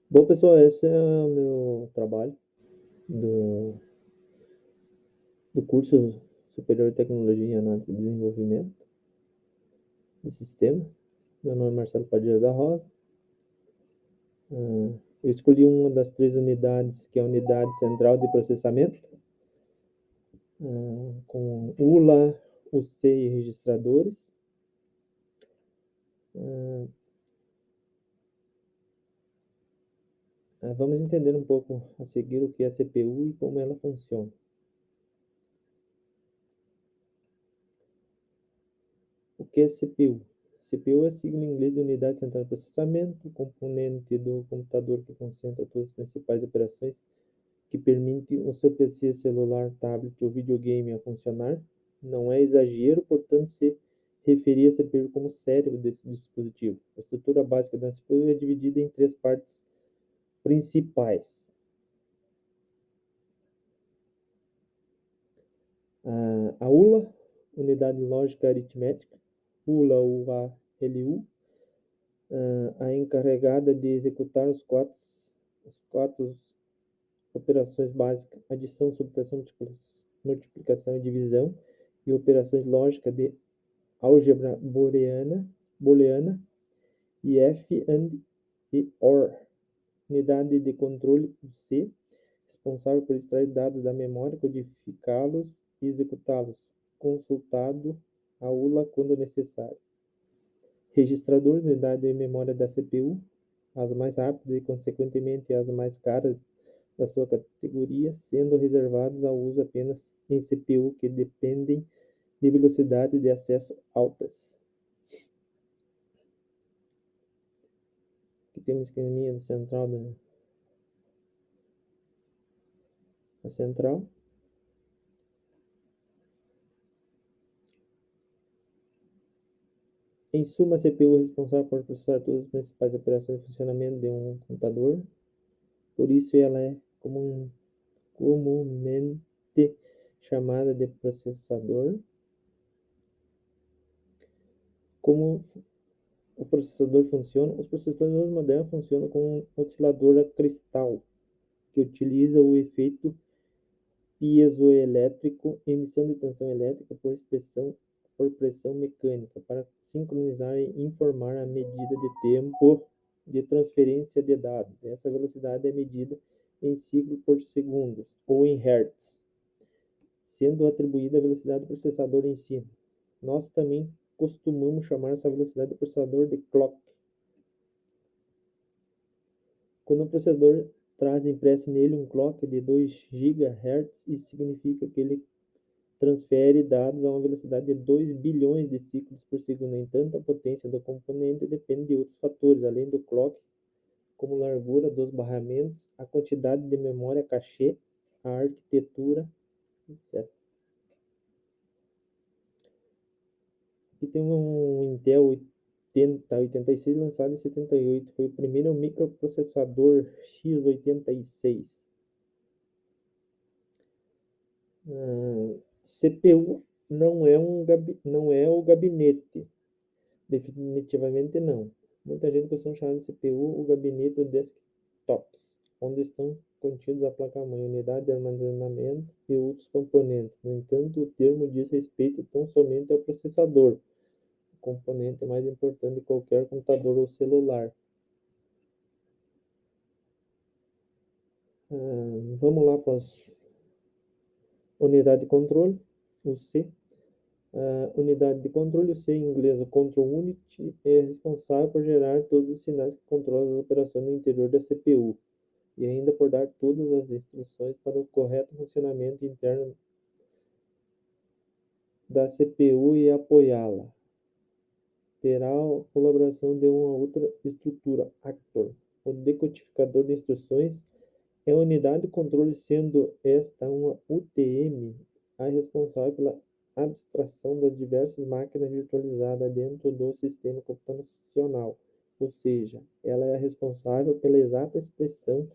Bom, pessoal, esse é o meu trabalho do, do curso Superior de Tecnologia em Análise e Desenvolvimento de Sistemas. Meu nome é Marcelo Padilha da Rosa. Eu escolhi uma das três unidades, que é a Unidade Central de Processamento, com ULA, UC e registradores. Vamos entender um pouco a seguir o que é a CPU e como ela funciona. O que é CPU? CPU é a sigla em inglês de Unidade Central de Processamento, componente do computador que concentra todas as principais operações que permitem o seu PC, celular, tablet ou videogame a funcionar. Não é exagero, portanto, se referir a CPU como cérebro desse dispositivo. A estrutura básica da CPU é dividida em três partes principais. A ULA, Unidade Lógica Aritmética, ULA ou ALU, a encarregada de executar as quatro operações básicas: adição, subtração, multiplicação e divisão, e operações lógicas de álgebra booleana e F and e OR. Unidade de controle C, responsável por extrair dados da memória, codificá-los e executá-los, consultado a ULA quando necessário. Registrador, unidade de memória da CPU, as mais rápidas e, consequentemente, as mais caras da sua categoria, sendo reservados ao uso apenas em CPU que dependem de velocidade de acesso altas. Aqui temos um esqueminha central da central. Em suma, a CPU é responsável por processar todas as principais operações de funcionamento de um computador. Por isso, ela é comumente chamada de processador. Como o processador funciona? Os processadores modernos funcionam com um oscilador a cristal, que utiliza o efeito piezoelétrico, emissão de tensão elétrica por pressão mecânica, para sincronizar e informar a medida de tempo de transferência de dados. Essa velocidade é medida em ciclo por segundos, ou em hertz, sendo atribuída a velocidade do processador em si. Nós também costumamos chamar essa velocidade do processador de clock. Quando o processador traz impresso nele um clock de 2 GHz, isso significa que ele transfere dados a uma velocidade de 2 bilhões de ciclos por segundo. No entanto, a potência do componente depende de outros fatores, além do clock, como a largura dos barramentos, a quantidade de memória cache, a arquitetura, etc. Aqui tem um Intel 8086 lançado em 78. Foi o primeiro microprocessador x86. CPU não é o gabinete. Definitivamente não. Muita gente costuma chamar de CPU o gabinete de desktops, onde estão contidos a placa-mãe, unidade de armazenamento e outros componentes. No entanto, o termo diz respeito tão somente ao processador, o componente mais importante de qualquer computador ou celular. Vamos lá para as unidade de controle, o C. Unidade de controle, o C em inglês, o Control Unit, é responsável por gerar todos os sinais que controlam as operações no interior da CPU e ainda por dar todas as instruções para o correto funcionamento interno da CPU e apoiá-la. Terá a colaboração de uma outra estrutura, actor. O decodificador de instruções é a unidade de controle, sendo esta uma UTM, a responsável pela abstração das diversas máquinas virtualizadas dentro do sistema computacional, ou seja, ela é a responsável pela exata expressão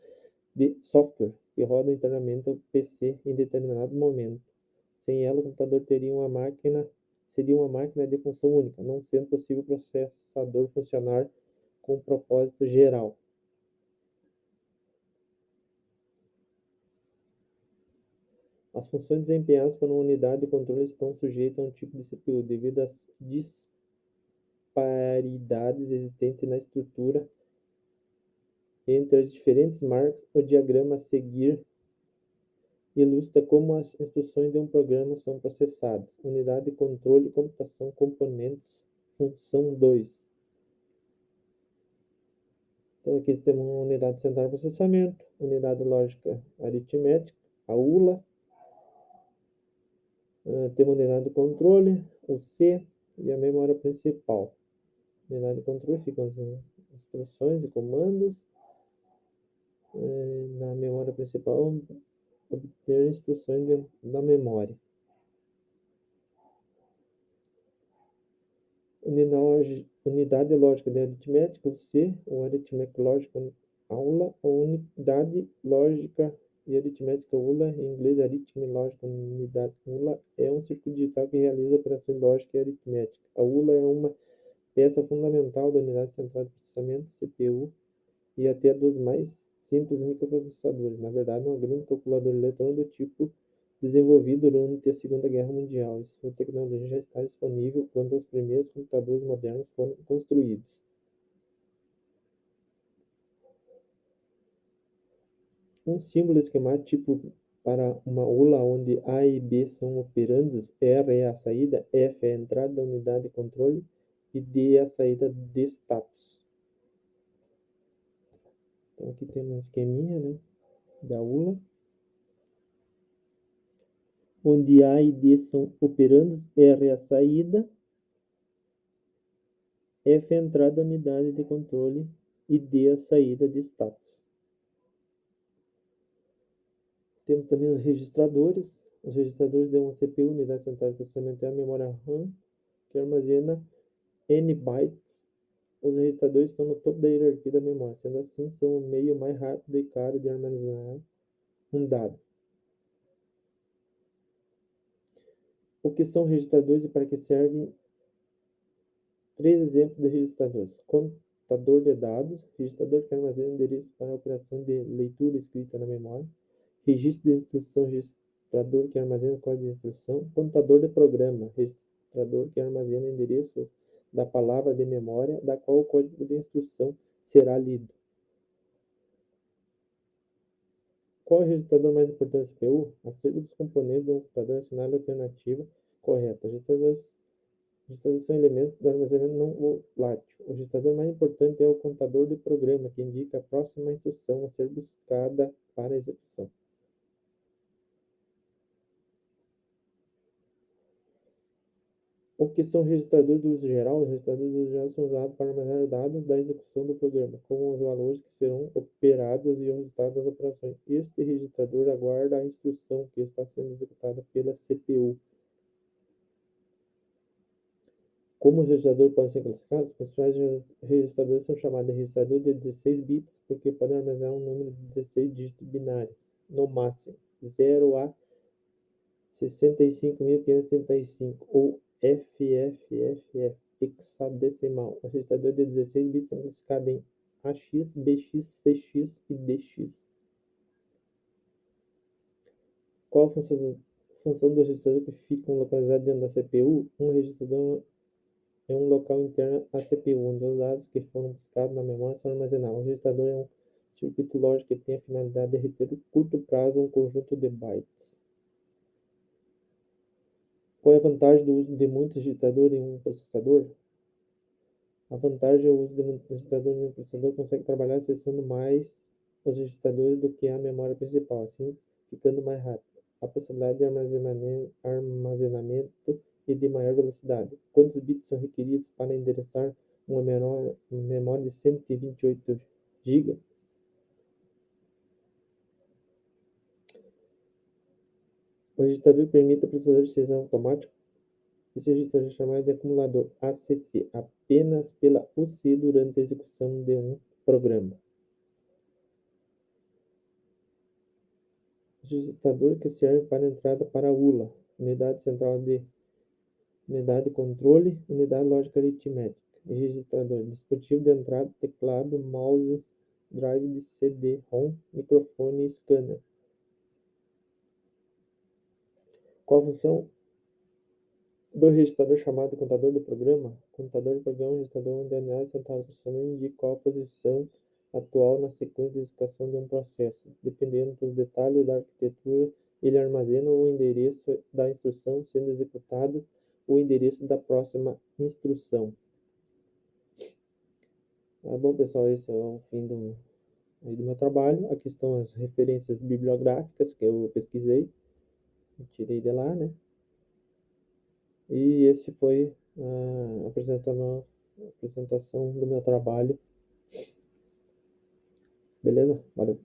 de software que roda internamente ao PC em determinado momento. Sem ela, o computador seria uma máquina de função única, não sendo possível o processador funcionar com um propósito geral. As funções desempenhadas por uma unidade de controle estão sujeitas a um tipo de CPU, devido às disparidades existentes na estrutura entre as diferentes marcas. O diagrama a seguir ilustra como as instruções de um programa são processadas. Unidade de controle, computação, componentes, função 2. Então aqui temos uma unidade central de processamento, unidade lógica aritmética, a ULA, temos a unidade de controle, o C, e a memória principal. Unidade de controle ficam as instruções e comandos. Na memória principal, obter instruções da memória. Unidade lógica de aritmética, o C, ou aritmética lógica, aula, ou unidade lógica e aritmética ULA, em inglês Arithmetic Logic Unidade ULA, é um circuito digital que realiza operações lógicas e aritméticas. A ULA é uma peça fundamental da unidade central de processamento, CPU, e até dos mais simples microprocessadores. Na verdade, uma grande calculadora eletrônica do tipo desenvolvido durante a Segunda Guerra Mundial. Sua tecnologia já está disponível quando os primeiros computadores modernos foram construídos. Um símbolo esquemático tipo para uma ULA onde A e B são operandos, R é a saída, F é a entrada da unidade de controle e D é a saída de status. Então aqui temos um esqueminha, né, da ULA, onde A e D são operandos, R é a saída, F é a entrada da unidade de controle e D é a saída de status. Temos também os registradores. Os registradores dão uma CPU, unidade central de processamento, é a memória RAM, que armazena N bytes. Os registradores estão no topo da hierarquia da memória, sendo assim, são o meio mais rápido e caro de armazenar um dado. O que são registradores e para que servem? 3 exemplos de registradores. Contador de dados, registrador que armazena endereços para a operação de leitura e escrita na memória. Registro de instrução, registrador que armazena código de instrução. Contador de programa, registrador que armazena endereços da palavra de memória, da qual o código de instrução será lido. Qual é o registrador mais importante da CPU? Acerca dos componentes de um computador, assinale a alternativa correta. Registradores são elementos do armazenamento não volátil. O registrador mais importante é o contador de programa, que indica a próxima instrução a ser buscada para a execução. O que são registradores do uso geral? Os registradores do uso geral são usados para armazenar dados da execução do programa, como os valores que serão operados e o resultado das operações. Este registrador aguarda a instrução que está sendo executada pela CPU. Como os registradores podem ser classificados? Os principais registradores são chamados de registrador de 16 bits, porque podem armazenar um número de 16 dígitos binários, no máximo, 0 a 65.535, ou FFFF, hexadecimal. Os registradores de 16 bits são classificados em AX, BX, CX e DX. Qual a função do registrador que ficam localizados dentro da CPU? Um registrador é um local interno à CPU, onde os dados que foram buscados na memória são armazenados. O registrador é um circuito lógico que tem a finalidade de reter a curto prazo um conjunto de bytes. Qual é a vantagem do uso de muitos registradores em um processador? A vantagem é o uso de muitos registradores em um processador consegue trabalhar acessando mais os registradores do que a memória principal, assim ficando mais rápido. A possibilidade de armazenamento e de maior velocidade. Quantos bits são requeridos para endereçar uma memória de 128 GB? O registrador permite ao processador de decisão automático. Esse registrador é chamado de acumulador ACC, apenas pela UC durante a execução de um programa. Registrador que serve para a entrada para a ULA, unidade central de unidade de controle, unidade lógica aritmética. Registrador, dispositivo de entrada, teclado, mouse, drive de CD-ROM, microfone e scanner. Qual a função do registrador chamado contador de programa? Contador de programa é um registrador onde a análise central processamento indica qual a posição atual na sequência de execução de um processo. Dependendo dos detalhes da arquitetura, ele armazena o endereço da instrução sendo executada, o endereço da próxima instrução. Bom, pessoal, esse é o fim do meu trabalho. Aqui estão as referências bibliográficas que eu pesquisei, tirei de lá, né? E esse foi a apresentação do meu trabalho. Beleza? Valeu.